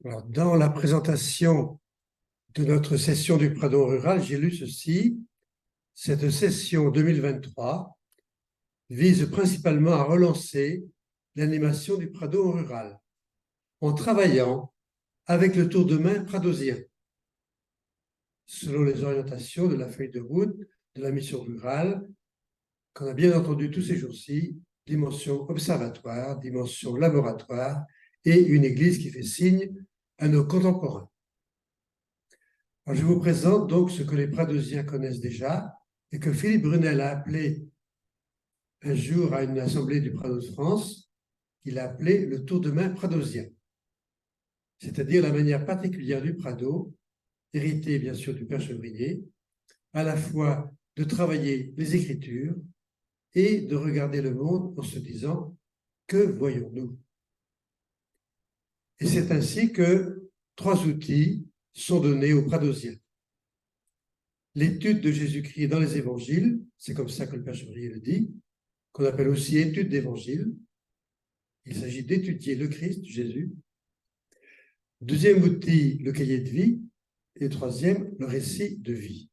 Alors, dans la présentation de notre session du Prado rural, j'ai lu ceci. Cette session 2023 vise principalement à relancer l'animation du Prado rural en travaillant avec le tour de main pradosien, selon les orientations de la feuille de route de la mission rurale, qu'on a bien entendu tous ces jours-ci, dimension observatoire, dimension laboratoire et une église qui fait signe à nos contemporains. Alors, je vous présente donc ce que les pradosiens connaissent déjà et que Philippe Brunel a appelé un jour à une assemblée du Prado de France, il a appelé le tour de main pradosien, c'est-à-dire la manière particulière du Prado, héritée bien sûr du Père Chevrier, à la fois de travailler les Écritures et de regarder le monde en se disant « Que voyons-nous » Et c'est ainsi que 3 outils sont donnés aux pradosiens. L'étude de Jésus-Christ dans les évangiles, c'est comme ça que le Père Chevrier le dit, qu'on appelle aussi étude d'évangile. Il s'agit d'étudier le Christ, Jésus. Deuxième outil, le cahier de vie. Et troisième, le récit de vie.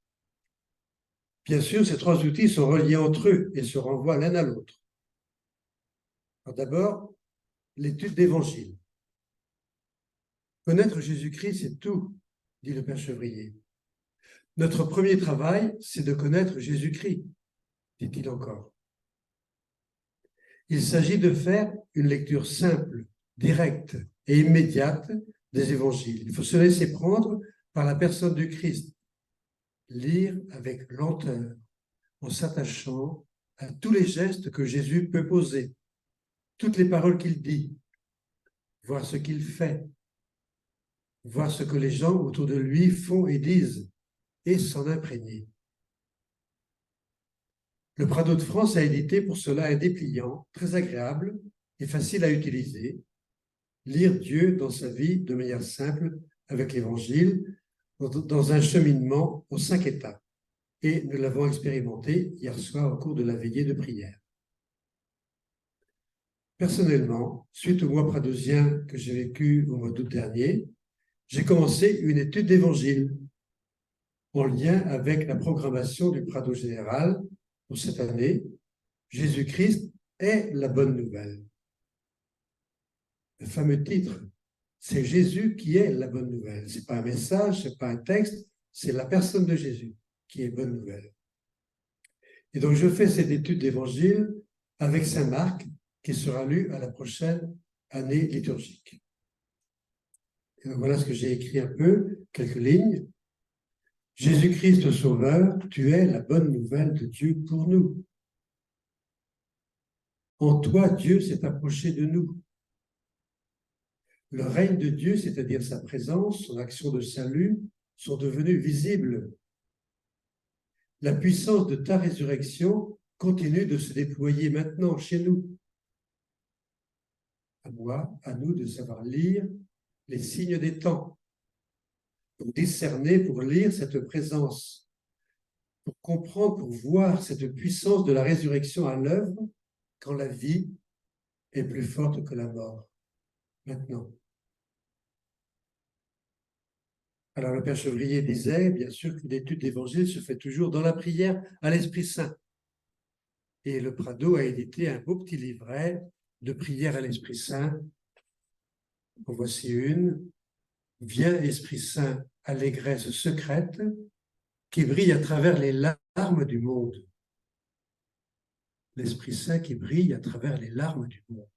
Bien sûr, ces 3 outils sont reliés entre eux et se renvoient l'un à l'autre. D'abord, l'étude d'évangile. Connaître Jésus-Christ, c'est tout, dit le Père Chevrier. Notre premier travail, c'est de connaître Jésus-Christ, dit-il encore. Il s'agit de faire une lecture simple, directe et immédiate des évangiles. Il faut se laisser prendre par la personne du Christ, lire avec lenteur, en s'attachant à tous les gestes que Jésus peut poser, toutes les paroles qu'il dit, voir ce qu'il fait, voir ce que les gens autour de lui font et disent, et s'en imprégner. Le Prado de France a édité pour cela un dépliant très agréable et facile à utiliser. Lire Dieu dans sa vie de manière simple avec l'Évangile, dans un cheminement aux 5 étapes. Et nous l'avons expérimenté hier soir au cours de la veillée de prière. Personnellement, suite au mois pradosien que j'ai vécu au mois d'août dernier, j'ai commencé une étude d'Évangile en lien avec la programmation du Prado général pour cette année. Jésus-Christ est la bonne nouvelle. Le fameux titre, c'est Jésus qui est la bonne nouvelle. Ce n'est pas un message, ce n'est pas un texte, c'est la personne de Jésus qui est bonne nouvelle. Et donc, je fais cette étude d'évangile avec Saint Marc, qui sera lu à la prochaine année liturgique. Et donc, voilà ce que j'ai écrit un peu, quelques lignes. Jésus-Christ Sauveur, tu es la bonne nouvelle de Dieu pour nous. En toi, Dieu s'est approché de nous. Le règne de Dieu, c'est-à-dire sa présence, son action de salut, sont devenus visibles. La puissance de ta résurrection continue de se déployer maintenant chez nous. À nous de savoir lire les signes des temps, pour discerner, pour lire cette présence, pour comprendre, pour voir cette puissance de la résurrection à l'œuvre quand la vie est plus forte que la mort. Maintenant. Alors le Père Chevrier disait, bien sûr, que l'étude d'évangile se fait toujours dans la prière à l'Esprit Saint. Et le Prado a édité un beau petit livret de prière à l'Esprit Saint. En voici une. Viens, Esprit Saint, allégresse secrète, qui brille à travers les larmes du monde. L'Esprit Saint qui brille à travers les larmes du monde.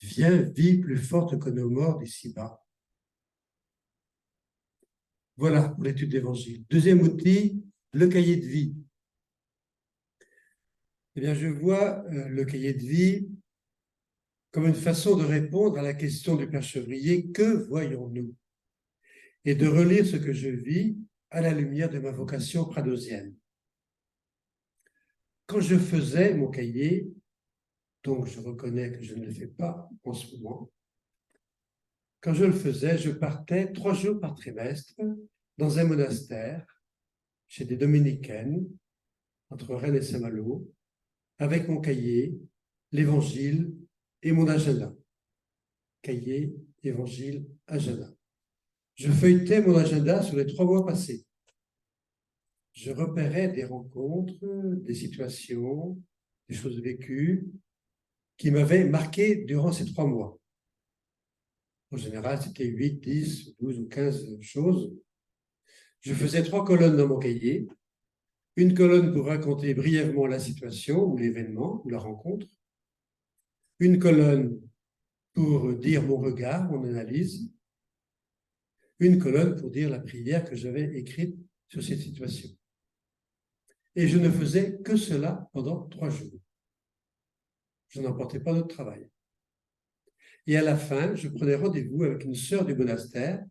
Viens, vie plus forte que nos morts d'ici-bas. Voilà pour l'étude d'évangile. Deuxième outil, le cahier de vie. Eh bien, je vois le cahier de vie comme une façon de répondre à la question du Père Chevrier, que voyons-nous? Et de relire ce que je vis à la lumière de ma vocation pradosienne. Quand je faisais mon cahier, donc je reconnais que je ne le fais pas en ce moment, quand je le faisais, je partais 3 jours par trimestre dans un monastère, chez des dominicaines, entre Rennes et Saint-Malo, avec mon cahier, l'évangile et mon agenda. Cahier, évangile, agenda. Je feuilletais mon agenda sur les 3 mois passés. Je repérais des rencontres, des situations, des choses vécues qui m'avaient marqué durant ces 3 mois. En général, c'était 8, 10, 12 ou 15 choses. Je faisais 3 colonnes dans mon cahier. Une colonne pour raconter brièvement la situation ou l'événement ou la rencontre. Une colonne pour dire mon regard, mon analyse. Une colonne pour dire la prière que j'avais écrite sur cette situation. Et je ne faisais que cela pendant 3 jours. Je n'emportais pas d'autre travail. Et à la fin, je prenais rendez-vous avec une sœur du monastère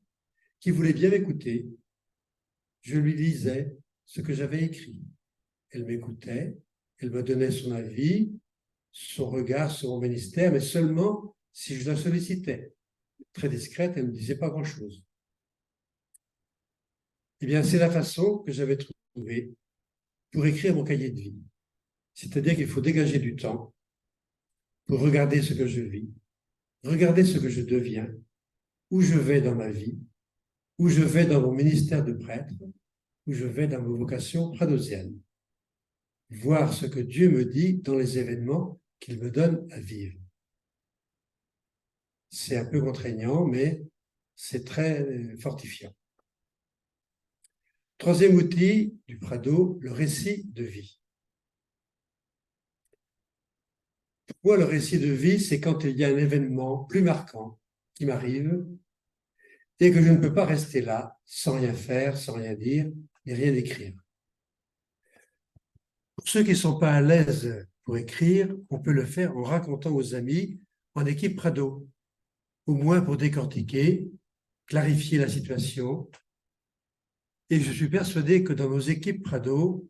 qui voulait bien m'écouter. Je lui disais ce que j'avais écrit. Elle m'écoutait, elle me donnait son avis, son regard sur mon ministère, mais seulement si je la sollicitais. Très discrète, elle ne me disait pas grand-chose. Eh bien, c'est la façon que j'avais trouvée pour écrire mon cahier de vie. C'est-à-dire qu'il faut dégager du temps pour regarder ce que je vis, regarder ce que je deviens, où je vais dans ma vie, où je vais dans mon ministère de prêtre, où je vais dans ma vocation pradosienne. Voir ce que Dieu me dit dans les événements qu'il me donne à vivre. C'est un peu contraignant, mais c'est très fortifiant. Troisième outil du Prado, le récit de vie. Pour moi, le récit de vie, c'est quand il y a un événement plus marquant qui m'arrive et que je ne peux pas rester là sans rien faire, sans rien dire et rien écrire. Pour ceux qui ne sont pas à l'aise pour écrire, on peut le faire en racontant aux amis en équipe Prado, au moins pour décortiquer, clarifier la situation. Et je suis persuadé que dans nos équipes Prado,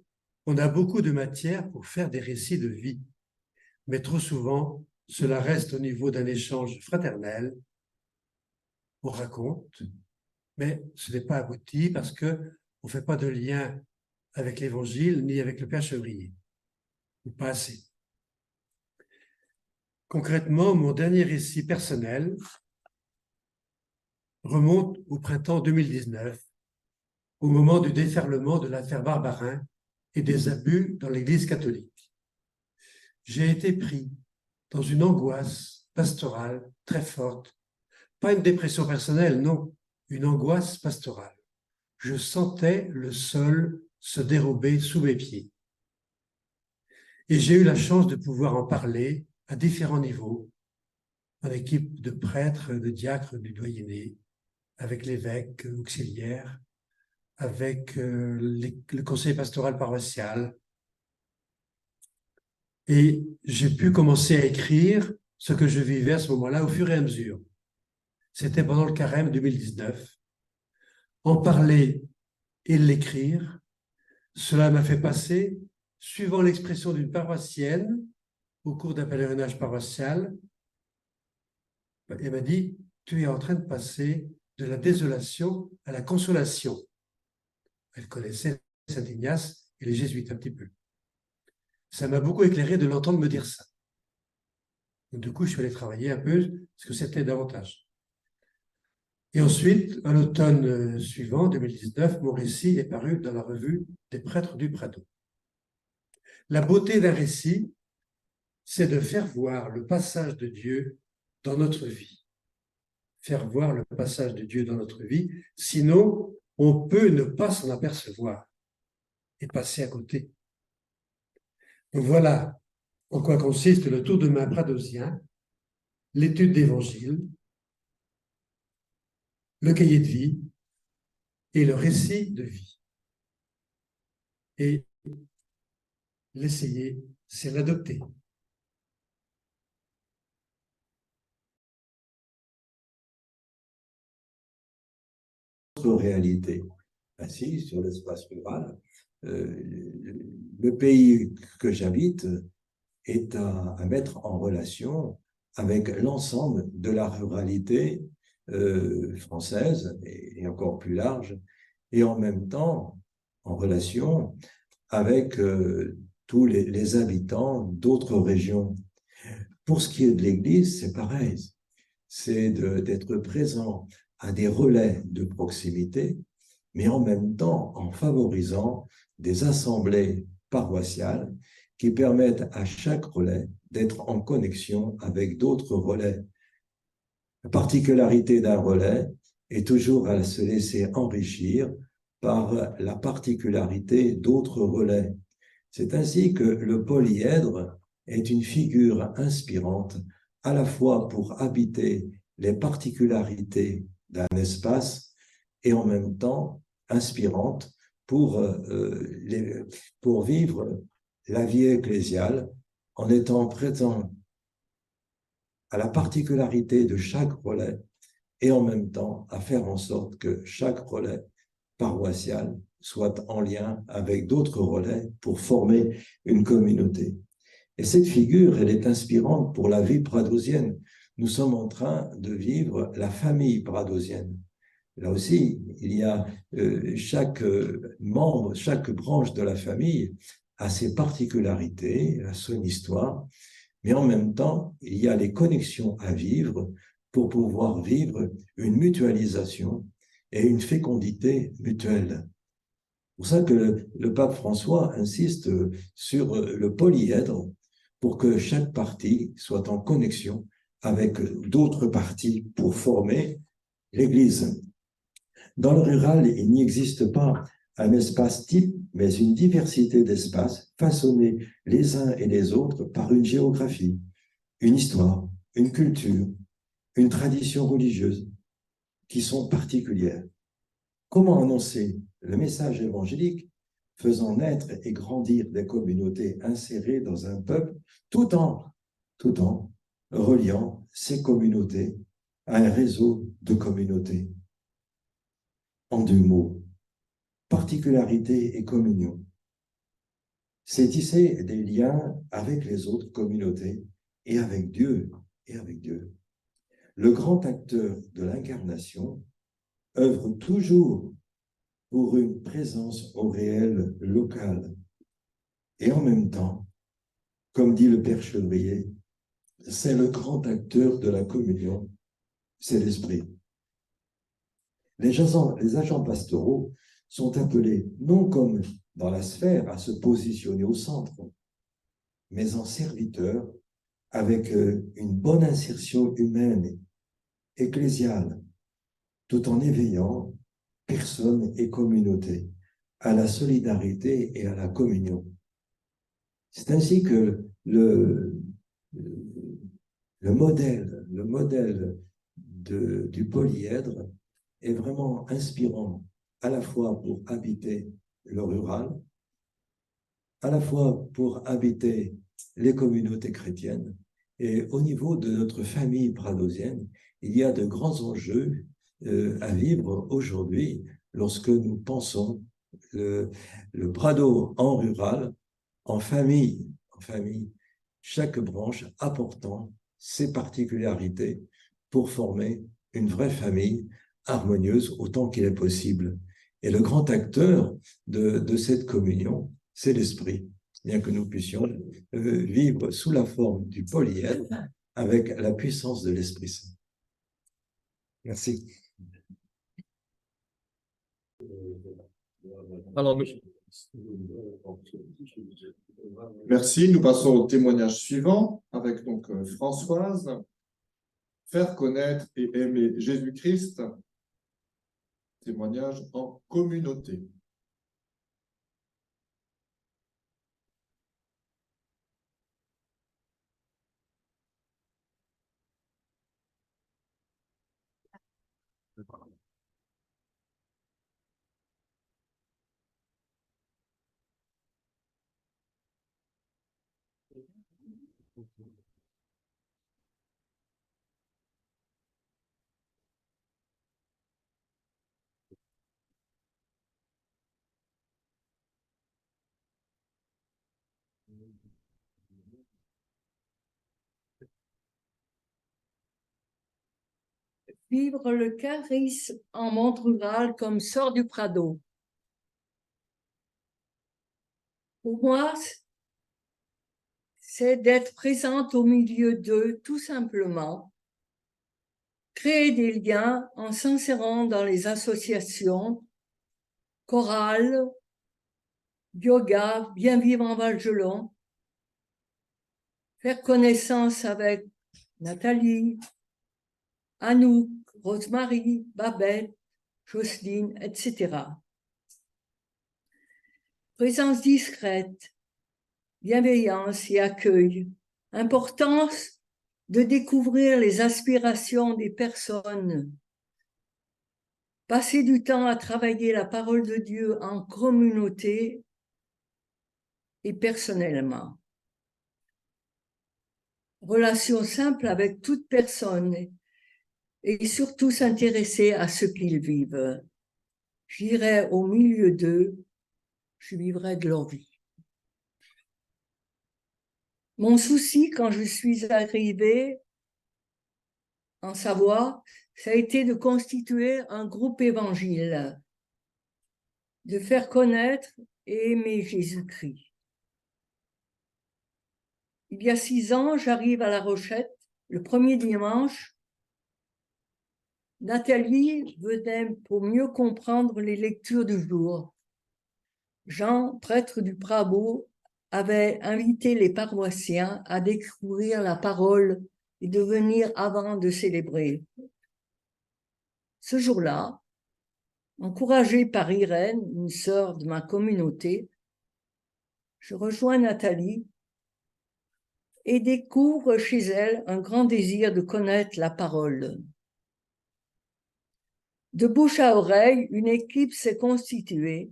on a beaucoup de matière pour faire des récits de vie. Mais trop souvent, cela reste au niveau d'un échange fraternel. On raconte, mais ce n'est pas abouti parce qu'on ne fait pas de lien avec l'Évangile ni avec le Père Chevrier, ou pas assez. Concrètement, mon dernier récit personnel remonte au printemps 2019, au moment du déferlement de l'affaire Barbarin et des abus dans l'Église catholique. J'ai été pris dans une angoisse pastorale très forte, pas une dépression personnelle, non, une angoisse pastorale. Je sentais le sol se dérober sous mes pieds. Et j'ai eu la chance de pouvoir en parler à différents niveaux, en équipe de prêtres, de diacres du doyenné, avec l'évêque auxiliaire, avec le conseil pastoral paroissial. Et j'ai pu commencer à écrire ce que je vivais à ce moment-là au fur et à mesure. C'était pendant le carême 2019. En parler et l'écrire, cela m'a fait passer, suivant l'expression d'une paroissienne, au cours d'un pèlerinage paroissial, elle m'a dit « Tu es en train de passer de la désolation à la consolation ». Elle connaissait Saint Ignace et les jésuites un petit peu. Ça m'a beaucoup éclairé de l'entendre me dire ça. Donc, du coup, je suis allé travailler un peu ce que c'était davantage. Et ensuite, à l'automne suivant, 2019, mon récit est paru dans la revue des prêtres du Prado. La beauté d'un récit, c'est de faire voir le passage de Dieu dans notre vie. Faire voir le passage de Dieu dans notre vie, sinon on peut ne pas s'en apercevoir et passer à côté. Donc voilà en quoi consiste le tour de main pradosien, l'étude d'évangile, le cahier de vie et le récit de vie. Et l'essayer, c'est l'adopter. Réalité assise sur l'espace rural. Le pays que j'habite est à mettre en relation avec l'ensemble de la ruralité française et encore plus large, et en même temps en relation avec tous les habitants d'autres régions. Pour ce qui est de l'Église, c'est pareil. c'est d'être présent à des relais de proximité, mais en même temps en favorisant des assemblées paroissiales qui permettent à chaque relais d'être en connexion avec d'autres relais. La particularité d'un relais est toujours à se laisser enrichir par la particularité d'autres relais. C'est ainsi que le polyèdre est une figure inspirante à la fois pour habiter les particularités d'un espace et en même temps inspirante pour vivre la vie ecclésiale en étant présent à la particularité de chaque relais et en même temps à faire en sorte que chaque relais paroissial soit en lien avec d'autres relais pour former une communauté. Et cette figure, elle est inspirante pour la vie pradosienne. Nous sommes en train de vivre la famille pradosienne. Là aussi, il y a chaque membre, chaque branche de la famille a ses particularités, a son histoire, mais en même temps, il y a les connexions à vivre pour pouvoir vivre une mutualisation et une fécondité mutuelle. C'est pour ça que le pape François insiste sur le polyèdre pour que chaque partie soit en connexion avec d'autres parties pour former l'Église. Dans le rural, il n'y existe pas un espace type, mais une diversité d'espaces façonnés les uns et les autres par une géographie, une histoire, une culture, une tradition religieuse qui sont particulières. Comment annoncer le message évangélique faisant naître et grandir des communautés insérées dans un peuple tout en reliant ces communautés à un réseau de communautés? En deux mots, particularité et communion. C'est tisser des liens avec les autres communautés et avec Dieu. Le grand acteur de l'incarnation œuvre toujours pour une présence au réel local. Et en même temps, comme dit le Père Chevrier, c'est le grand acteur de la communion, c'est l'Esprit. Les agents pastoraux sont appelés, non comme dans la sphère, à se positionner au centre, mais en serviteurs avec une bonne insertion humaine, ecclésiale, tout en éveillant personnes et communautés à la solidarité et à la communion. C'est ainsi que le modèle du polyèdre est vraiment inspirant, à la fois pour habiter le rural, à la fois pour habiter les communautés chrétiennes, et au niveau de notre famille pradosienne, il y a de grands enjeux à vivre aujourd'hui lorsque nous pensons le Prado en rural, en famille, chaque branche apportant ses particularités pour former une vraie famille harmonieuse autant qu'il est possible. Et le grand acteur de cette communion, c'est l'esprit, bien que nous puissions vivre sous la forme du polyèdre avec la puissance de l'Esprit Saint. Merci. Alors, merci. Nous passons au témoignage suivant avec donc Françoise. Faire connaître et aimer Jésus-Christ. Témoignage en communauté. Vivre le charisme en monde rural comme sort du Prado. Pour moi, c'est d'être présente au milieu d'eux, tout simplement, créer des liens en s'insérant dans les associations, chorales, yoga, bien vivre en Val-Gelon, faire connaissance avec Nathalie, Anouk, Rosemary, Babette, Jocelyne, etc. Présence discrète, bienveillance et accueil. Importance de découvrir les aspirations des personnes. Passer du temps à travailler la parole de Dieu en communauté et personnellement. Relation simple avec toute personne et surtout s'intéresser à ce qu'ils vivent. J'irai au milieu d'eux, je vivrai de leur vie. Mon souci quand je suis arrivée en Savoie, ça a été de constituer un groupe évangile, de faire connaître et aimer Jésus-Christ. Il y a 6 ans, j'arrive à La Rochette, le premier dimanche. Nathalie venait pour mieux comprendre les lectures du jour. Jean, prêtre du Prabo, avait invité les paroissiens à découvrir la parole et de venir avant de célébrer. Ce jour-là, encouragée par Irène, une sœur de ma communauté, je rejoins Nathalie et découvre chez elle un grand désir de connaître la parole. De bouche à oreille, une équipe s'est constituée.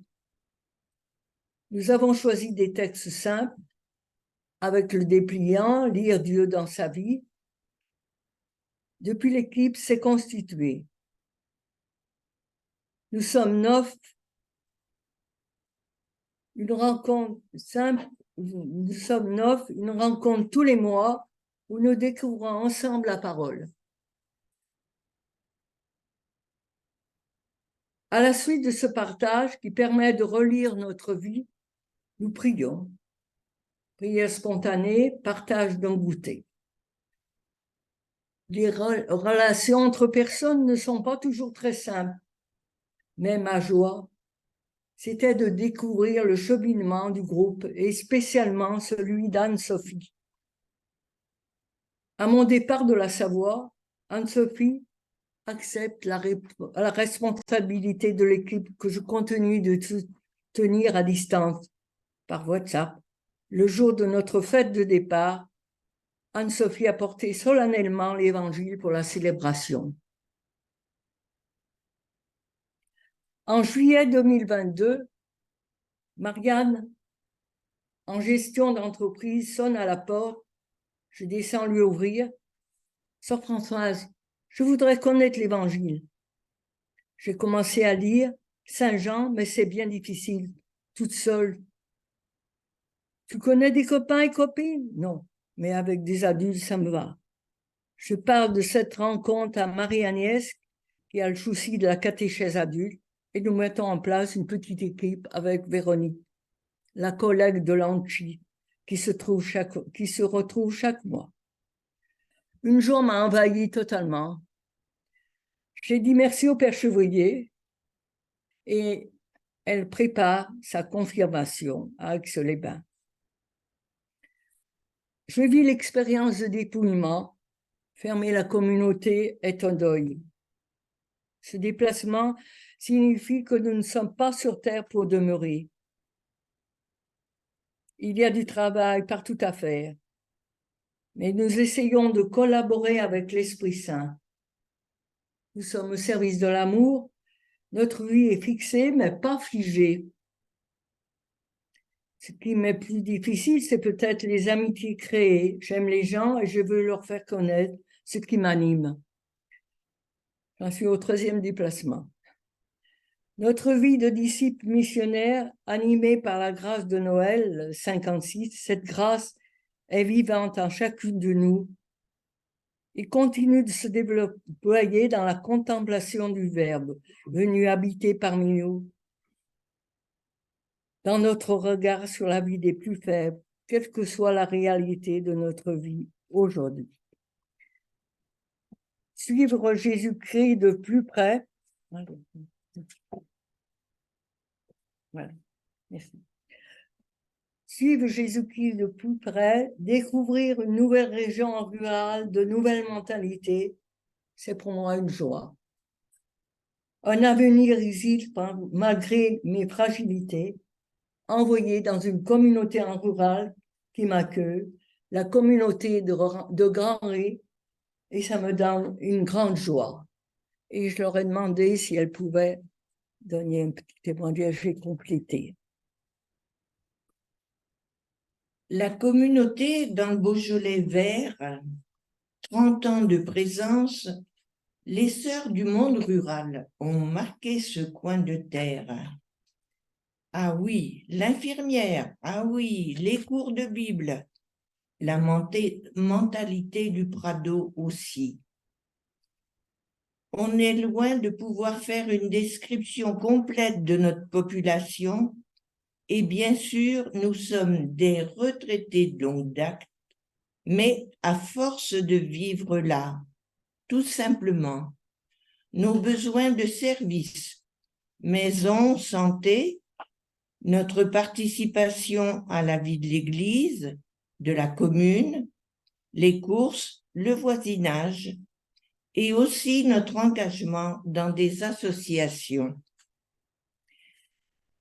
Nous avons choisi des textes simples avec le dépliant, lire Dieu dans sa vie. Depuis, l'équipe s'est constituée. Nous sommes 9. Une rencontre simple, nous sommes 9, une rencontre tous les mois où nous découvrons ensemble la parole. À la suite de ce partage qui permet de relire notre vie, nous prions. Prière spontanée, partage d'un goûter. Les relations entre personnes ne sont pas toujours très simples, mais ma joie, c'était de découvrir le cheminement du groupe et spécialement celui d'Anne-Sophie. À mon départ de la Savoie, Anne-Sophie accepte la responsabilité de l'équipe que je continue de tenir à distance par WhatsApp. Le jour de notre fête de départ, Anne-Sophie a porté solennellement l'évangile pour la célébration. En juillet 2022, Marianne, en gestion d'entreprise, sonne à la porte. Je descends lui ouvrir. Sœur Françoise, je voudrais connaître l'évangile. J'ai commencé à lire Saint Jean, mais c'est bien difficile, toute seule. Tu connais des copains et copines? Non, mais avec des adultes, ça me va. Je parle de cette rencontre à Marie-Agnès, qui a le souci de la catéchèse adulte, et nous mettons en place une petite équipe avec Véronique, la collègue de l'Anchi, qui se retrouve chaque mois. Une joie m'a envahi totalement. J'ai dit merci au Père Chevrier et elle prépare sa confirmation à Aix-les-Bains. Je vis l'expérience de dépouillement. Fermer la communauté est un deuil. Ce déplacement signifie que nous ne sommes pas sur terre pour demeurer. Il y a du travail partout à faire, mais nous essayons de collaborer avec l'Esprit Saint. Nous sommes au service de l'amour. Notre vie est fixée, mais pas figée. Ce qui m'est plus difficile, c'est peut-être les amitiés créées. J'aime les gens et je veux leur faire connaître ce qui m'anime. J'en suis au 13e déplacement. Notre vie de disciples missionnaires, animée par la grâce de Noël 56, cette grâce est vivante en chacune de nous et continue de se déployer dans la contemplation du Verbe, venu habiter parmi nous, dans notre regard sur la vie des plus faibles, quelle que soit la réalité de notre vie aujourd'hui. suivre Jésus-Christ de plus près. Voilà, merci. Suivre Jésus-Christ de plus près, découvrir une nouvelle région rurale, de nouvelles mentalités, c'est pour moi une joie. Un avenir ici, malgré mes fragilités, envoyé dans une communauté en rural qui m'accueille, la communauté de Grand Ré, et ça me donne une grande joie. Et je leur ai demandé si elles pouvaient donner un petit témoignage, j'ai complété. La communauté dans le Beaujolais vert, 30 ans de présence, les sœurs du monde rural ont marqué ce coin de terre. Ah oui, l'infirmière, ah oui, les cours de Bible, la mentalité du Prado aussi. On est loin de pouvoir faire une description complète de notre population et bien sûr, nous sommes des retraités de longue date, mais à force de vivre là, tout simplement, nos besoins de services, maison, santé, notre participation à la vie de l'Église, de la commune, les courses, le voisinage et aussi notre engagement dans des associations.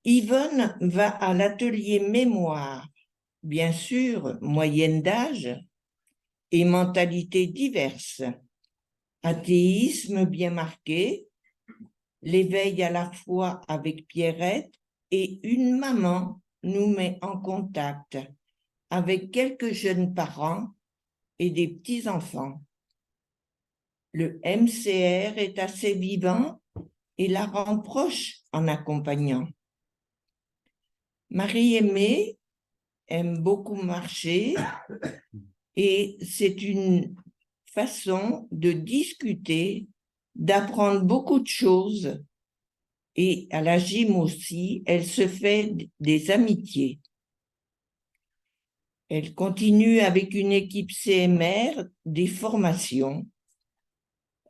Yvonne va à l'atelier mémoire, bien sûr, moyenne d'âge et mentalités diverses. Athéisme bien marqué, l'éveil à la foi avec Pierrette et une maman nous met en contact avec quelques jeunes parents et des petits-enfants. Le MCR est assez vivant et la rend proche en accompagnant. Marie-Aimée aime beaucoup marcher et c'est une façon de discuter, d'apprendre beaucoup de choses et à la gym aussi, elle se fait des amitiés. Elle continue avec une équipe CMR des formations,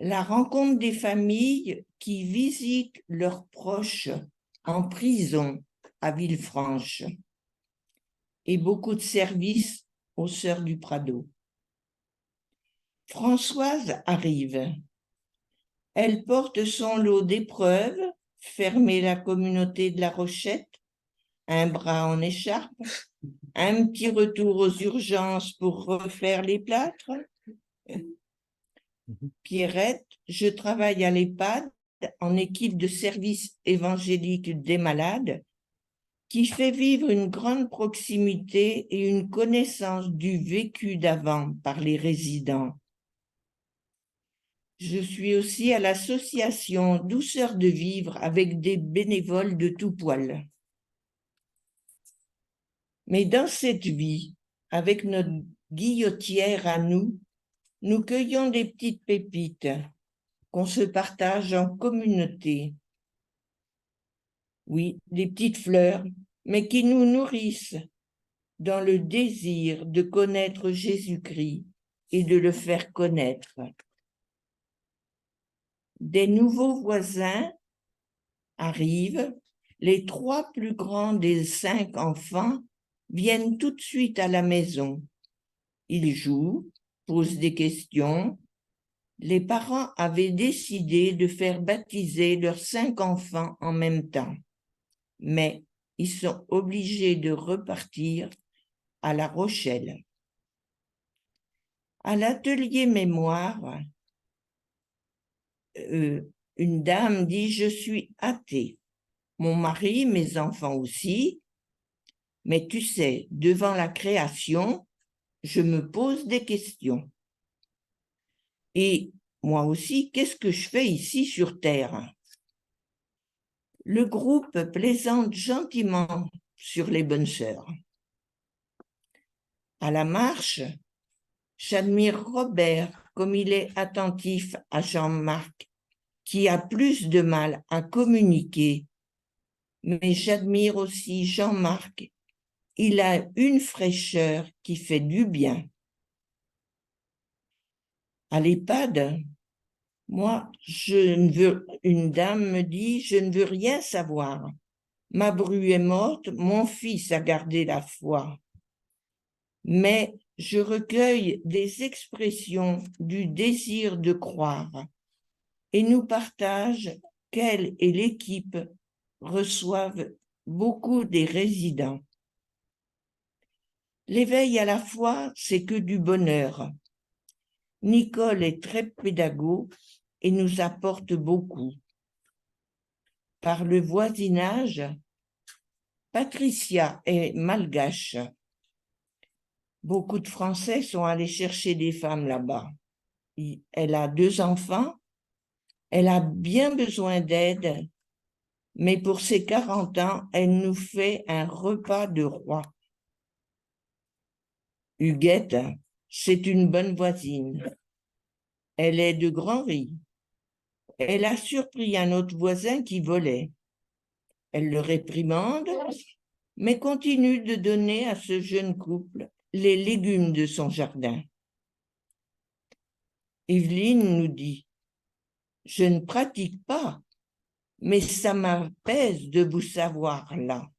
la rencontre des familles qui visitent leurs proches en prison à Villefranche et beaucoup de services aux Sœurs du Prado. Françoise arrive. Elle porte son lot d'épreuves, fermer la communauté de la Rochette, un bras en écharpe, un petit retour aux urgences pour refaire les plâtres. Pierrette, je travaille à l'EHPAD en équipe de service évangélique des malades qui fait vivre une grande proximité et une connaissance du vécu d'avant par les résidents. Je suis aussi à l'association Douceur de vivre avec des bénévoles de tout poil. Mais dans cette vie, avec notre guillotière à nous, nous cueillons des petites pépites qu'on se partage en communauté. Oui, des petites fleurs, mais qui nous nourrissent dans le désir de connaître Jésus-Christ et de le faire connaître. Des nouveaux voisins arrivent, les 3 plus grands des 5 enfants viennent tout de suite à la maison. Ils jouent, posent des questions. Les parents avaient décidé de faire baptiser leurs 5 enfants en même temps, mais ils sont obligés de repartir à La Rochelle. À l'atelier mémoire, une dame dit « Je suis athée. Mon mari, mes enfants aussi. Mais tu sais, devant la création, je me pose des questions. Et moi aussi, qu'est-ce que je fais ici sur Terre ?» Le groupe plaisante gentiment sur les bonnes sœurs. À la marche, j'admire Robert comme il est attentif à Jean-Marc, qui a plus de mal à communiquer. Mais j'admire aussi Jean-Marc. Il a une fraîcheur qui fait du bien. À l'EHPAD, Moi, une dame me dit, je ne veux rien savoir. Ma bru est morte, mon fils a gardé la foi. Mais je recueille des expressions du désir de croire et nous partage qu'elle et l'équipe reçoivent beaucoup des résidents. L'éveil à la foi, c'est que du bonheur. Nicole est très pédagogue et nous apporte beaucoup. Par le voisinage, Patricia est malgache. Beaucoup de Français sont allés chercher des femmes là-bas. Elle a 2 enfants, elle a bien besoin d'aide, mais pour ses 40 ans, elle nous fait un repas de roi. Huguette, c'est une bonne voisine. Elle est de Grand Riz. Elle a surpris un autre voisin qui volait. Elle le réprimande, mais continue de donner à ce jeune couple les légumes de son jardin. Evelyne nous dit, « Je ne pratique pas, mais ça m'apaise de vous savoir là. »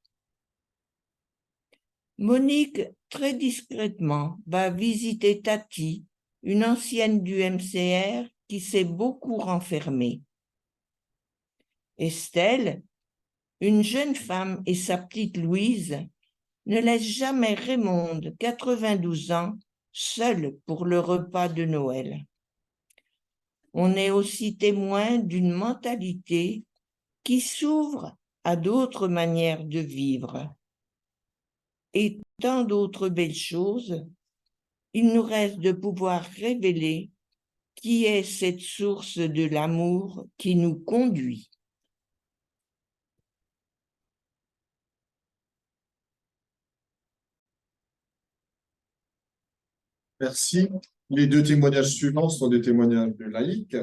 Monique, très discrètement, va visiter Tati, une ancienne du MCR qui s'est beaucoup renfermée. Estelle, une jeune femme, et sa petite Louise ne laissent jamais Raymonde, 92 ans, seule pour le repas de Noël. On est aussi témoin d'une mentalité qui s'ouvre à d'autres manières de vivre. Et tant d'autres belles choses, il nous reste de pouvoir révéler qui est cette source de l'amour qui nous conduit. Merci. Les 2 témoignages suivants sont des témoignages de laïcs.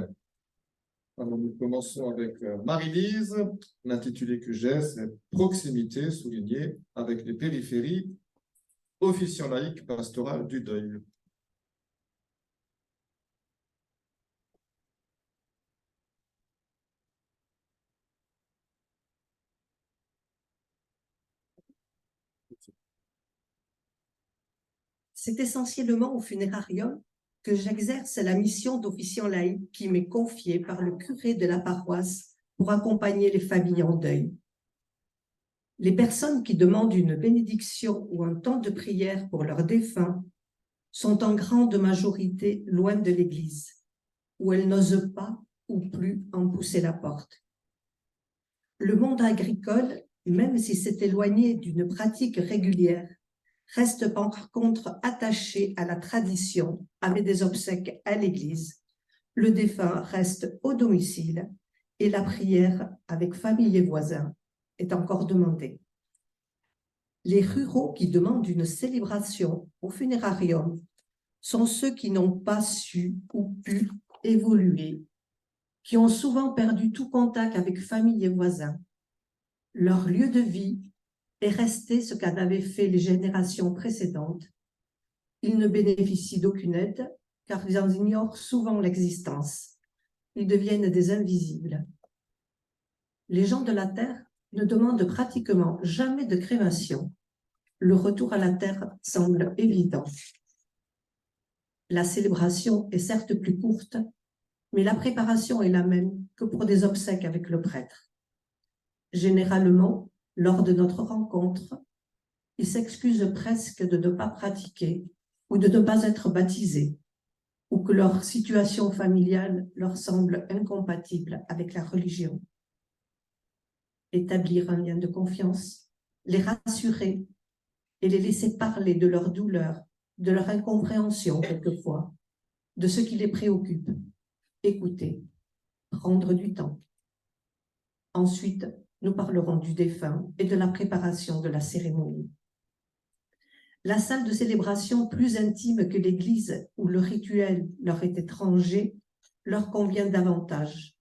Alors, nous commençons avec Marie-Lise. L'intitulé que j'ai, c'est « Proximité soulignée avec les périphéries, officiant laïque pastoral du deuil ». C'est essentiellement au funérarium que j'exerce la mission d'officiant laïque qui m'est confiée par le curé de la paroisse pour accompagner les familles en deuil. Les personnes qui demandent une bénédiction ou un temps de prière pour leurs défunts sont en grande majorité loin de l'église, où elles n'osent pas ou plus en pousser la porte. Le monde agricole, même si c'est éloigné d'une pratique régulière, reste par contre attaché à la tradition avec des obsèques à l'église. Le défunt reste au domicile et la prière avec famille et voisins est encore demandée. Les ruraux qui demandent une célébration au funérarium sont ceux qui n'ont pas su ou pu évoluer, qui ont souvent perdu tout contact avec famille et voisins. Leur lieu de vie est resté ce qu'en avaient fait les générations précédentes. Ils ne bénéficient d'aucune aide car ils en ignorent souvent l'existence. Ils deviennent des invisibles. Les gens de la terre ne demandent pratiquement jamais de crémation. Le retour à la terre semble évident. La célébration est certes plus courte, mais la préparation est la même que pour des obsèques avec le prêtre. Généralement, lors de notre rencontre, ils s'excusent presque de ne pas pratiquer ou de ne pas être baptisés, ou que leur situation familiale leur semble incompatible avec la religion. Établir un lien de confiance, les rassurer et les laisser parler de leur douleur, de leur incompréhension quelquefois, de ce qui les préoccupe. Écouter, prendre du temps. Ensuite, nous parlerons du défunt et de la préparation de la cérémonie. La salle de célébration plus intime que l'église où le rituel leur est étranger leur convient davantage.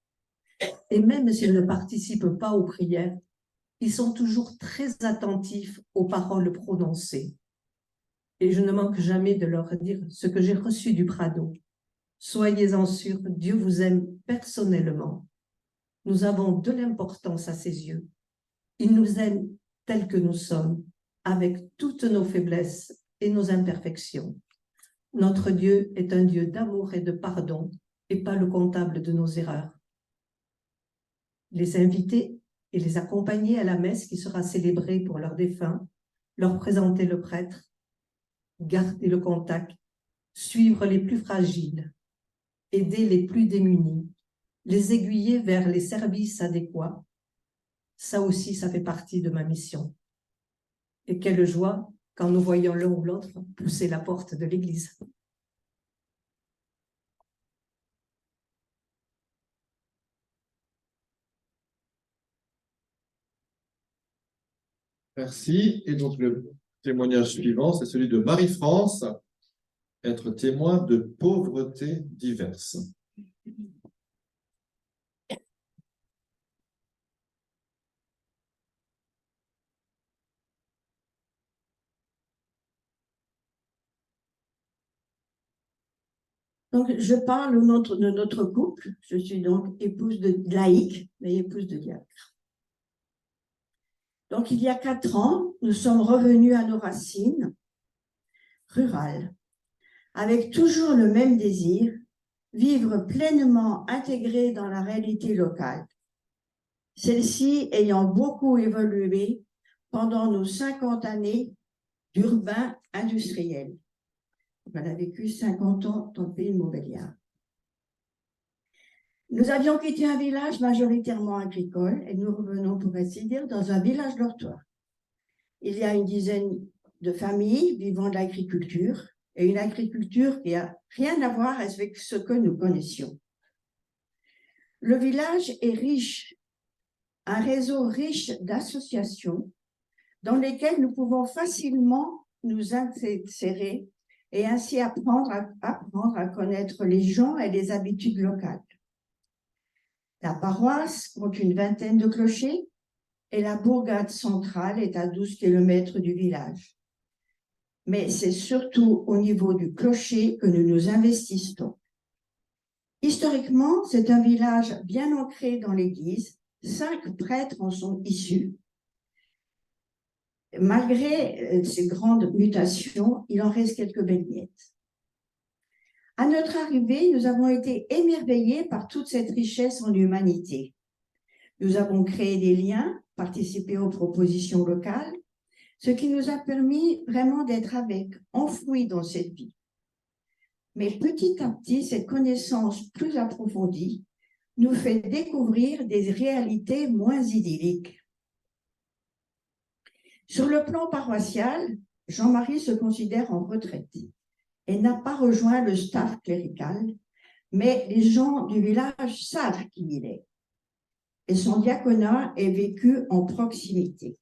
Et même s'ils ne participent pas aux prières, ils sont toujours très attentifs aux paroles prononcées. Et je ne manque jamais de leur dire ce que j'ai reçu du Prado. Soyez-en sûrs, Dieu vous aime personnellement. Nous avons de l'importance à ses yeux. Il nous aime tels que nous sommes, avec toutes nos faiblesses et nos imperfections. Notre Dieu est un Dieu d'amour et de pardon, et pas le comptable de nos erreurs. Les inviter et les accompagner à la messe qui sera célébrée pour leurs défunts, leur présenter le prêtre, garder le contact, suivre les plus fragiles, aider les plus démunis, les aiguiller vers les services adéquats. Ça aussi, ça fait partie de ma mission. Et quelle joie quand nous voyons l'un ou l'autre pousser la porte de l'église. Merci. Et donc, le témoignage suivant, c'est celui de Marie-France, être témoin de pauvreté diverses. Donc, je parle au nom de notre couple. Je suis donc épouse de laïque, mais épouse de diacre. Donc, il y a 4 ans, nous sommes revenus à nos racines rurales, avec toujours le même désir, vivre pleinement intégré dans la réalité locale. Celle-ci ayant beaucoup évolué pendant nos 50 années d'urbain industriel. On a vécu 50 ans dans le pays de Montbéliard. Nous avions quitté un village majoritairement agricole et nous revenons, pour ainsi dire, dans un village dortoir. Il y a une dizaine de familles vivant de l'agriculture et une agriculture qui n'a rien à voir avec ce que nous connaissions. Le village est riche, un réseau riche d'associations dans lesquelles nous pouvons facilement nous insérer et ainsi apprendre à connaître les gens et les habitudes locales. La paroisse compte une vingtaine de clochers et la bourgade centrale est à 12 km du village. Mais c'est surtout au niveau du clocher que nous nous investissons. Historiquement, c'est un village bien ancré dans l'Église. 5 prêtres en sont issus. Malgré ces grandes mutations, il en reste quelques belles miettes. À notre arrivée, nous avons été émerveillés par toute cette richesse en humanité. Nous avons créé des liens, participé aux propositions locales, ce qui nous a permis vraiment d'être enfouis dans cette vie. Mais petit à petit, cette connaissance plus approfondie nous fait découvrir des réalités moins idylliques. Sur le plan paroissial, Jean-Marie se considère en retraite et n'a pas rejoint le staff clérical, mais les gens du village savent qui il est. Et son diaconat est vécu en proximité.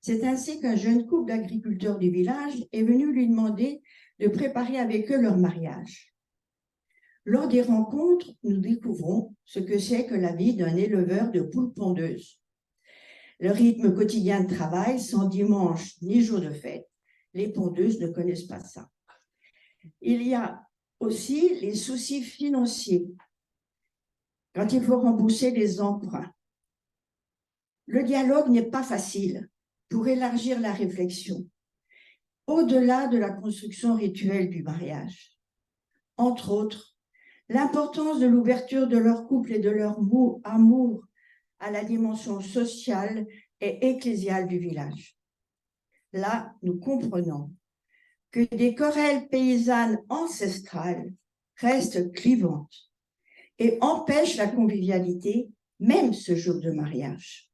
C'est ainsi qu'un jeune couple d'agriculteurs du village est venu lui demander de préparer avec eux leur mariage. Lors des rencontres, nous découvrons ce que c'est que la vie d'un éleveur de poules pondeuses. Le rythme quotidien de travail, sans dimanche ni jour de fête, les pondeuses ne connaissent pas ça. Il y a aussi les soucis financiers, quand il faut rembourser les emprunts. Le dialogue n'est pas facile pour élargir la réflexion, au-delà de la construction rituelle du mariage. Entre autres, l'importance de l'ouverture de leur couple et de leur amour à la dimension sociale et ecclésiale du village. Là, nous comprenons que des querelles paysannes ancestrales restent clivantes et empêchent la convivialité, même ce jour de mariage.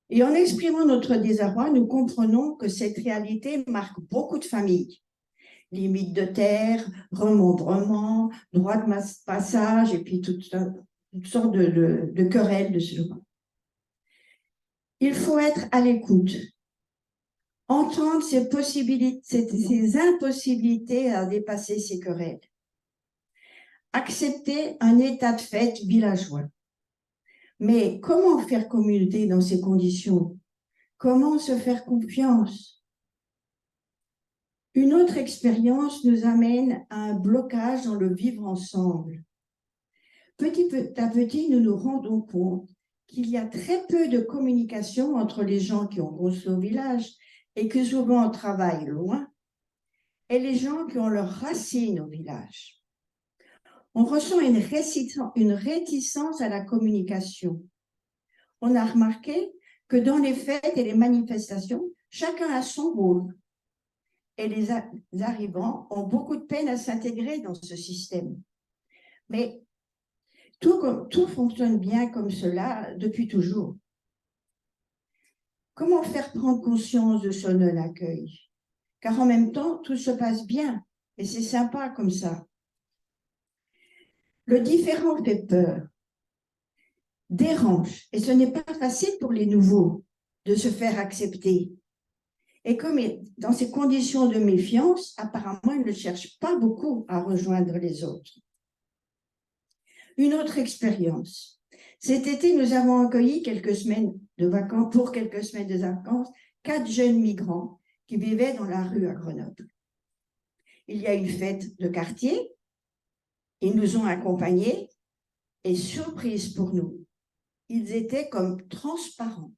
Et en exprimant notre désarroi, nous comprenons que cette réalité marque beaucoup de familles. Limites de terre, remembrement, droit de passage, et puis toutes sortes de querelles de ce genre. Il faut être à l'écoute, entendre ces impossibilités à dépasser ces querelles, accepter un état de fait villageois. Mais comment faire communauté dans ces conditions? Comment se faire confiance? Une autre expérience nous amène à un blocage dans le vivre ensemble. petit à petit, nous nous rendons compte qu'il y a très peu de communication entre les gens qui ont construit au village et que souvent travaillent loin, et les gens qui ont leurs racines au village. On ressent une réticence à la communication. On a remarqué que dans les fêtes et les manifestations, chacun a son rôle. Et les arrivants ont beaucoup de peine à s'intégrer dans ce système. Mais tout fonctionne bien comme cela depuis toujours. Comment faire prendre conscience de ce non-accueil? Car en même temps, tout se passe bien et c'est sympa comme ça. Le différent fait peur, dérange, et ce n'est pas facile pour les nouveaux de se faire accepter. Et comme dans ces conditions de méfiance, apparemment, ils ne cherchent pas beaucoup à rejoindre les autres. Une autre expérience. Cet été, nous avons accueilli pour quelques semaines de vacances, 4 jeunes migrants qui vivaient dans la rue à Grenoble. Il y a une fête de quartier, ils nous ont accompagnés et surprise pour nous, ils étaient comme transparents.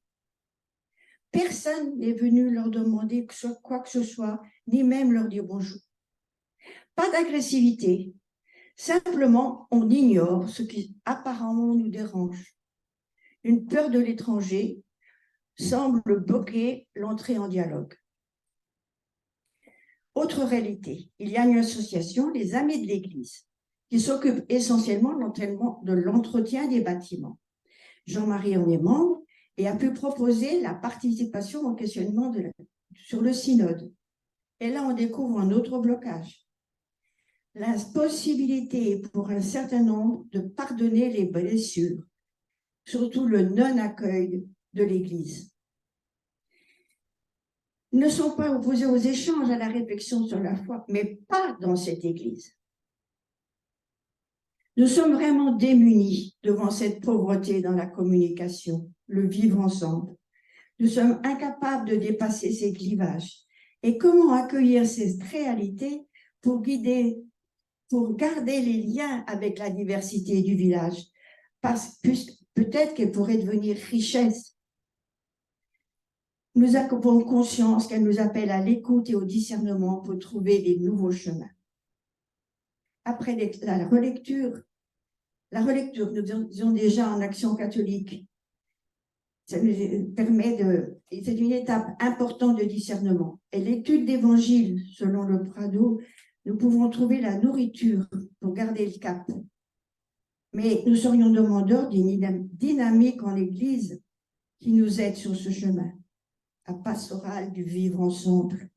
Personne n'est venu leur demander quoi que ce soit, ni même leur dire bonjour. Pas d'agressivité, simplement on ignore ce qui apparemment nous dérange. Une peur de l'étranger semble bloquer l'entrée en dialogue. Autre réalité, il y a une association, les Amis de l'Église, qui s'occupe essentiellement de l'entretien des bâtiments. Jean-Marie en est membre et a pu proposer la participation au questionnement sur le synode. Et là, on découvre un autre blocage. La possibilité pour un certain nombre de pardonner les blessures, surtout le non-accueil de l'Église. Ils ne sont pas opposés aux échanges, à la réflexion sur la foi, mais pas dans cette Église. Nous sommes vraiment démunis devant cette pauvreté dans la communication, le vivre ensemble. Nous sommes incapables de dépasser ces clivages. Et comment accueillir cette réalité pour garder les liens avec la diversité du village? Parce que peut-être qu'elle pourrait devenir richesse. Nous avons conscience qu'elle nous appelle à l'écoute et au discernement pour trouver des nouveaux chemins. Après la relecture, nous disons déjà en Action catholique, ça nous permet c'est une étape importante de discernement. Et l'étude d'évangile, selon le Prado, nous pouvons trouver la nourriture pour garder le cap. Mais nous serions demandeurs d'une dynamique en Église qui nous aide sur ce chemin, la pastorale du vivre ensemble.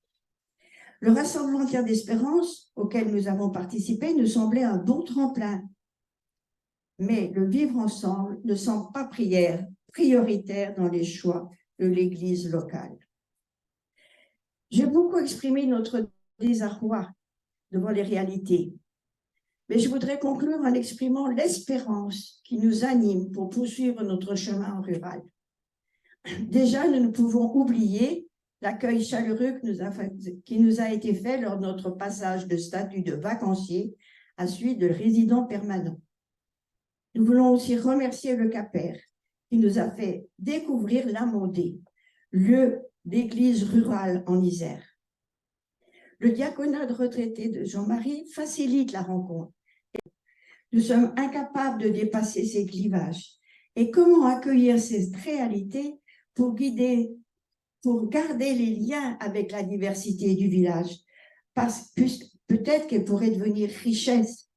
Le Rassemblement Terre d'Espérance, auquel nous avons participé, nous semblait un bon tremplin. Mais le vivre ensemble ne semble pas prioritaire dans les choix de l'Église locale. J'ai beaucoup exprimé notre désarroi devant les réalités, mais je voudrais conclure en exprimant l'espérance qui nous anime pour poursuivre notre chemin rural. Déjà, nous ne pouvons oublier l'accueil chaleureux qui nous a été fait lors de notre passage de statut de vacancier à celui de résident permanent. Nous voulons aussi remercier le CAPER qui nous a fait découvrir l'Amondé, lieu d'église rurale en Isère. Le diaconat de retraités de Jean-Marie facilite la rencontre. Nous sommes incapables de dépasser ces clivages. Et comment accueillir cette réalité pour garder les liens avec la diversité du village? Parce que peut-être qu'elle pourrait devenir richesse.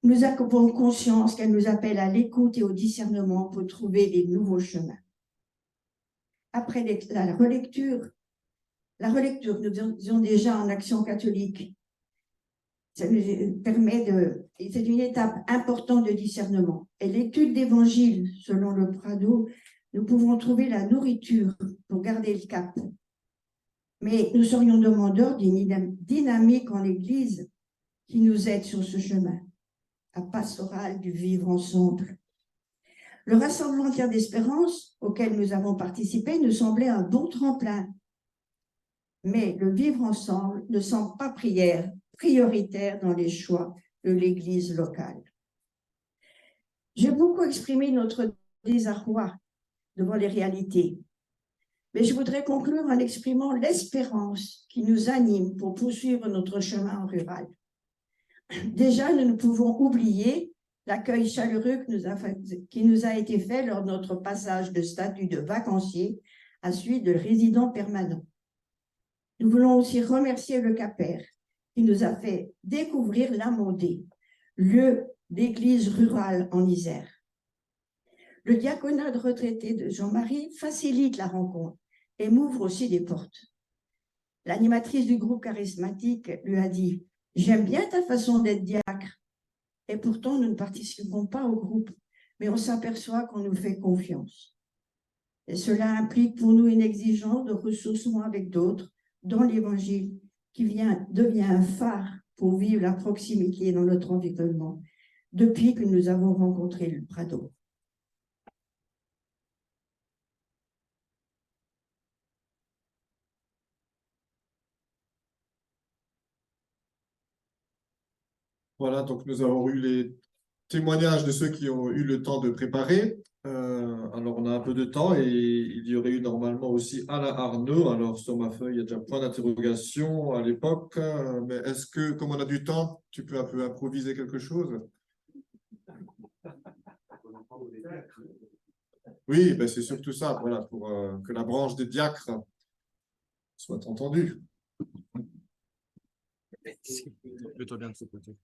Nous avons conscience qu'elle nous appelle à l'écoute et au discernement pour trouver des nouveaux chemins. Après la relecture, nous disons déjà en Action catholique, ça nous permet c'est une étape importante de discernement. Et l'étude d'évangile, selon le Prado, nous pouvons trouver la nourriture pour garder le cap. Mais nous serions demandeurs d'une dynamique en Église qui nous aide sur ce chemin, la pastorale du vivre ensemble. Le Rassemblement Terre d'Espérance, auquel nous avons participé, nous semblait un bon tremplin. Mais le vivre ensemble ne semble pas prioritaire dans les choix de l'Église locale. J'ai beaucoup exprimé notre désarroi devant les réalités, mais je voudrais conclure en exprimant l'espérance qui nous anime pour poursuivre notre chemin rural. Déjà, nous ne pouvons oublier l'accueil chaleureux qui nous a été fait lors de notre passage de statut de vacancier à celui de résident permanent. Nous voulons aussi remercier le CAPER qui nous a fait découvrir l'Amondé, lieu d'église rurale en Isère. Le diaconat de retraité de Jean-Marie facilite la rencontre et m'ouvre aussi des portes. L'animatrice du groupe charismatique lui a dit « J'aime bien ta façon d'être diacre ». Et pourtant, nous ne participons pas au groupe, mais on s'aperçoit qu'on nous fait confiance. Et cela implique pour nous une exigence de ressourcement avec d'autres dans l'Évangile qui devient un phare pour vivre la proximité dans notre environnement depuis que nous avons rencontré le Prado. Voilà, donc nous avons eu les témoignages de ceux qui ont eu le temps de préparer. Alors, on a un peu de temps et il y aurait eu normalement aussi Alain Arnaud. Alors, sur ma feuille, il y a déjà point d'interrogation à l'époque. Mais est-ce que, comme on a du temps, tu peux un peu improviser quelque chose? Oui, ben c'est surtout ça, voilà, pour que la branche des diacres soit entendue. Plutôt bien de ce côté.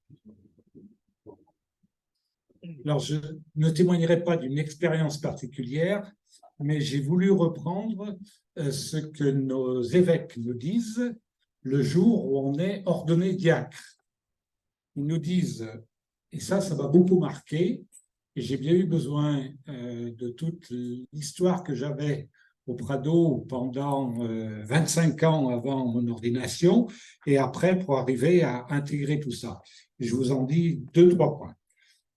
Alors, je ne témoignerai pas d'une expérience particulière, mais j'ai voulu reprendre ce que nos évêques nous disent le jour où on est ordonné diacre. Ils nous disent, et ça m'a beaucoup marqué, et j'ai bien eu besoin de toute l'histoire que j'avais au Prado pendant 25 ans avant mon ordination, et après pour arriver à intégrer tout ça. Je vous en dis 2-3 points.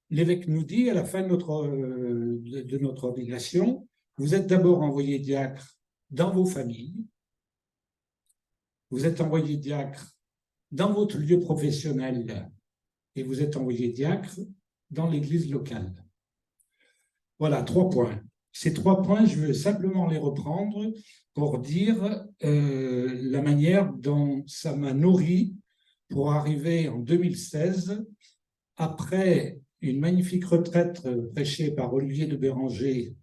L'évêque nous dit, à la fin de notre ordination, vous êtes d'abord envoyé diacre dans vos familles, vous êtes envoyé diacre dans votre lieu professionnel et vous êtes envoyé diacre dans l'église locale. Voilà, 3 points. Ces 3 points, je veux simplement les reprendre pour dire la manière dont ça m'a nourri pour arriver en 2016, après une magnifique retraite prêchée par Olivier de Béranger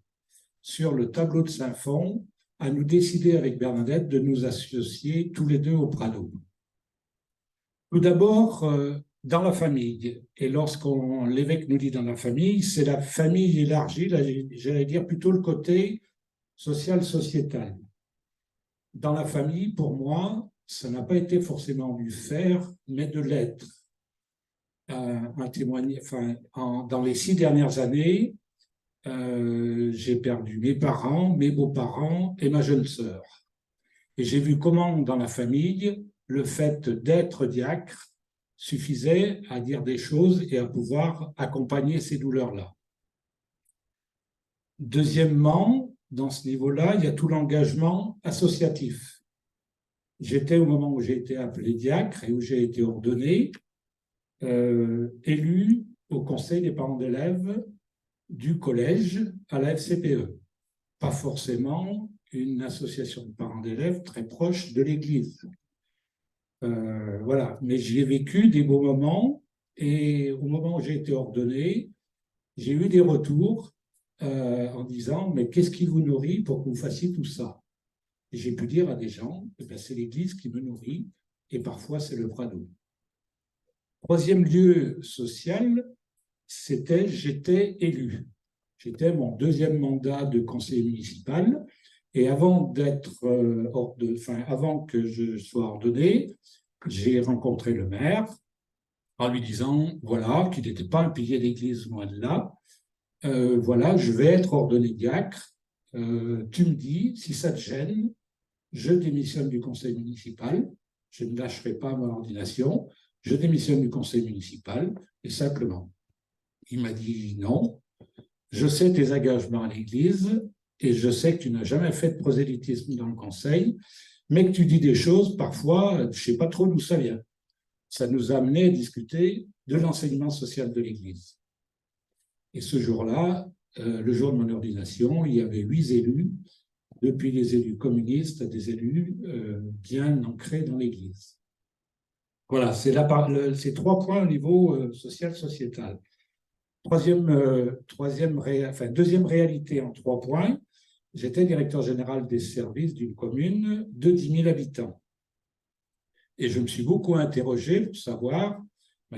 sur le tableau de Saint-Fond, à nous décider avec Bernadette de nous associer tous les deux au Prado. Tout d'abord, dans la famille, et l'évêque nous dit dans la famille, c'est la famille élargie, j'allais dire plutôt le côté social-sociétal. Dans la famille, pour moi, ça n'a pas été forcément du faire, mais de l'être. Dans les 6 dernières années, j'ai perdu mes parents, mes beaux-parents et ma jeune sœur. Et j'ai vu comment, dans la famille, le fait d'être diacre suffisait à dire des choses et à pouvoir accompagner ces douleurs-là. Deuxièmement, dans ce niveau-là, il y a tout l'engagement associatif. J'étais, au moment où j'ai été appelé diacre et où j'ai été ordonné, élu au conseil des parents d'élèves du collège à la FCPE. Pas forcément une association de parents d'élèves très proche de l'Église. Voilà, mais j'y ai vécu des beaux moments et au moment où j'ai été ordonné, j'ai eu des retours en disant « mais qu'est-ce qui vous nourrit pour que vous fassiez tout ça ?» Et j'ai pu dire à des gens « c'est l'Église qui me nourrit et parfois c'est le Prado ». Troisième lieu social, j'étais élu. J'étais mon 2e mandat de conseiller municipal et avant que je sois ordonné, j'ai rencontré le maire en lui disant voilà, qu'il n'était pas un pilier d'église, loin de là. Voilà, je vais être ordonné diacre. Tu me dis, si ça te gêne, je démissionne du conseil municipal. Je ne lâcherai pas mon ordination. Je démissionne du conseil municipal et simplement. Il m'a dit non, je sais tes engagements à l'Église et je sais que tu n'as jamais fait de prosélytisme dans le conseil, mais que tu dis des choses, parfois, je ne sais pas trop d'où ça vient. Ça nous a amené à discuter de l'enseignement social de l'Église. Et ce jour-là, le jour de mon ordination, il y avait 8 élus, depuis les élus communistes à des élus bien ancrés dans l'Église. Voilà, c'est ces 3 points au niveau social-sociétal. Deuxième réalité en 3 points, j'étais directeur général des services d'une commune de 10 000 habitants. Et je me suis beaucoup interrogé pour savoir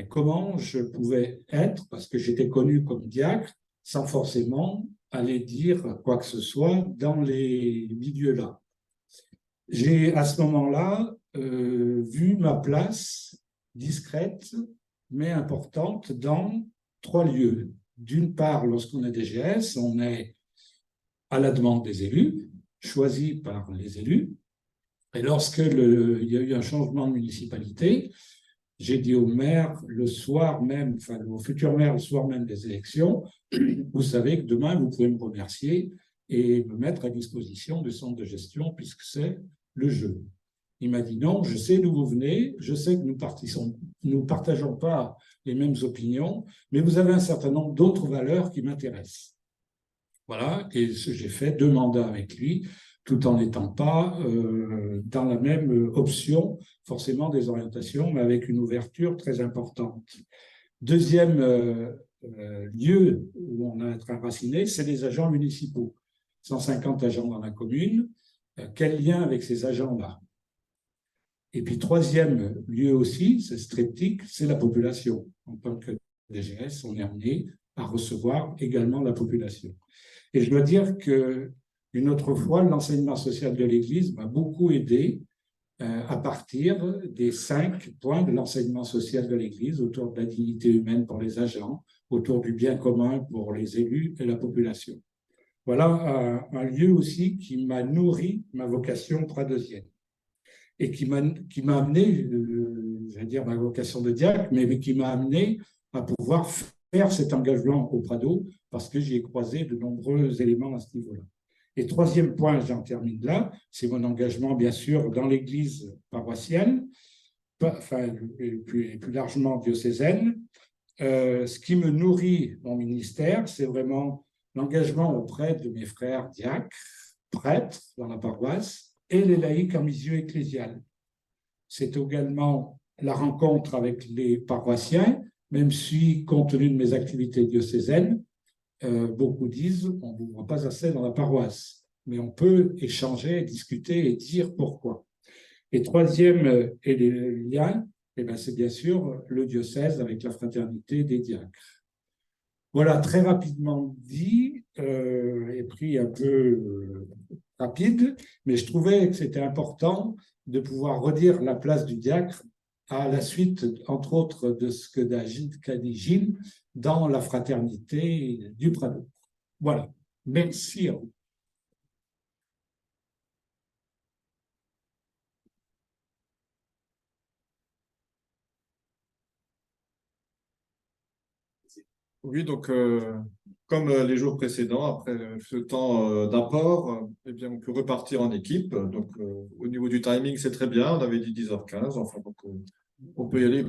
comment je pouvais être, parce que j'étais connu comme diacre, sans forcément aller dire quoi que ce soit dans les milieux-là. J'ai à ce moment-là vu ma place discrète, mais importante, dans 3 lieux. D'une part, lorsqu'on est DGS, on est à la demande des élus, choisi par les élus. Et lorsque il y a eu un changement de municipalité, j'ai dit au maire le soir même, enfin au futur maire le soir même des élections, vous savez que demain vous pouvez me remercier et me mettre à disposition du centre de gestion puisque c'est le jeu. Il m'a dit non, je sais d'où vous venez, je sais que nous partageons pas les mêmes opinions, mais vous avez un certain nombre d'autres valeurs qui m'intéressent. Voilà, et j'ai fait 2 mandats avec lui, tout en n'étant pas dans la même option, forcément des orientations, mais avec une ouverture très importante. Deuxième lieu où on a été enraciné, c'est les agents municipaux. 150 agents dans la commune. Quel lien avec ces agents-là? Et puis, troisième lieu aussi, c'est streptique, c'est la population. En tant que DGS, on est amené à recevoir également la population. Et je dois dire qu'une autre fois, l'enseignement social de l'Église m'a beaucoup aidé à partir des 5 points de l'enseignement social de l'Église, autour de la dignité humaine pour les agents, autour du bien commun pour les élus et la population. Voilà un lieu aussi qui m'a nourri ma vocation pradosienne et qui m'a amené, je vais dire ma vocation de diacre, mais qui m'a amené à pouvoir faire cet engagement au Prado parce que j'y ai croisé de nombreux éléments à ce niveau-là. Et troisième point, j'en termine là, c'est mon engagement, bien sûr, dans l'Église paroissiale, enfin, et plus largement diocésaine. Ce qui me nourrit mon ministère, c'est vraiment l'engagement auprès de mes frères diacres, prêtres dans la paroisse, et les laïcs en milieu ecclésial. C'est également la rencontre avec les paroissiens, même si, compte tenu de mes activités diocésaines, beaucoup disent on ne vous voit pas assez dans la paroisse, mais on peut échanger, discuter et dire pourquoi. Et troisième lien, c'est bien sûr le diocèse avec la fraternité des diacres. Voilà, très rapidement dit, et pris un peu rapide, mais je trouvais que c'était important de pouvoir redire la place du diacre à la suite, entre autres, de ce qu'a dit Gilles dans la fraternité du Prado. Voilà, merci à vous. Oui, donc comme les jours précédents, après ce temps d'apport, eh bien, on peut repartir en équipe. Donc au niveau du timing, c'est très bien. On avait dit 10h15. Enfin, donc, on peut y aller.